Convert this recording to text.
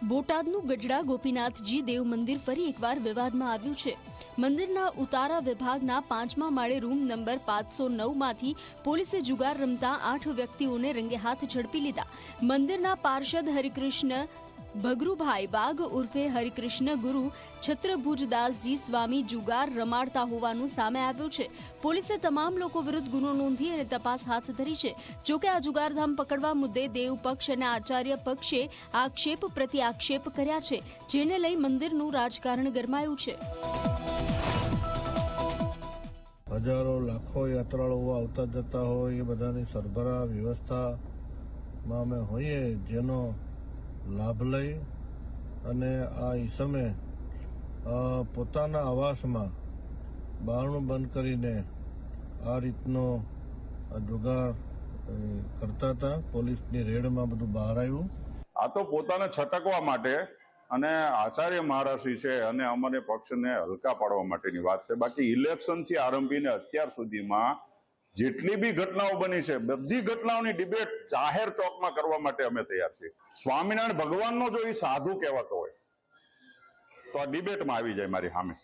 બોટાદનું ગઢડા ગોપીનાથજી દેવ મંદિર ફરી એકવાર વિવાદમાં આવ્યું છે। મંદિરના ઉતારા વિભાગના 5મા માળે રૂમ નંબર 509માંથી પોલીસે જુગાર રમતા 8 વ્યક્તિઓને રંગે હાથ ઝડપી લીધા। મંદિરના પાર્ષદ હરિકૃષ્ણ ભગરુભાઈ વાઘ ઉર્ફે હરિકૃષ્ણ ગુરુ છત્રભુજદાસજી સ્વામી જુગાર રમાડતા હોવાનું સામે આવ્યું છે। પોલીસે તમામ લોકો વિરુદ્ધ ગુનો નોંધી અને તપાસ હાથ ધરી છે। જોકે આ જુગારધામ પકડવા મુદ્દે દેવ પક્ષ અને આચાર્ય પક્ષે આક્ષેપ પ્રતિ આક્ષેપ કર્યા છે, જેને લઈ મંદિરનું રાજકારણ ગરમાયું છે। હજારો લાખો યાત્રાળુઓ આવતા જતા હોય એ બધાની સરભરા વ્યવસ્થામાં અમે હોઈએ, જેનો લાભ લઈ અને આ ઈસમે પોતાના આવાસમાં બારણું બંધ કરીને આ રીતનો જુગાર કરતા હતા। પોલીસની રેડમાં બધું બહાર આવ્યું। આ તો પોતાને છટકવા માટે અને આચાર્ય મહારાજશ્રી છે અને અમને પક્ષને હલકા પાડવા માટેની વાત છે। બાકી ઇલેક્શનથી આરંભીને અત્યાર સુધીમાં જેટલી બી ઘટનાઓ બની છે, બધી ઘટનાઓની ડિબેટ જાહેર ચોકમાં કરવા માટે અમે તૈયાર છીએ। સ્વામિનારાયણ ભગવાનનો જો એ સાધુ કહેવાતો હોય તો આ ડિબેટમાં આવી જાય મારી સામે।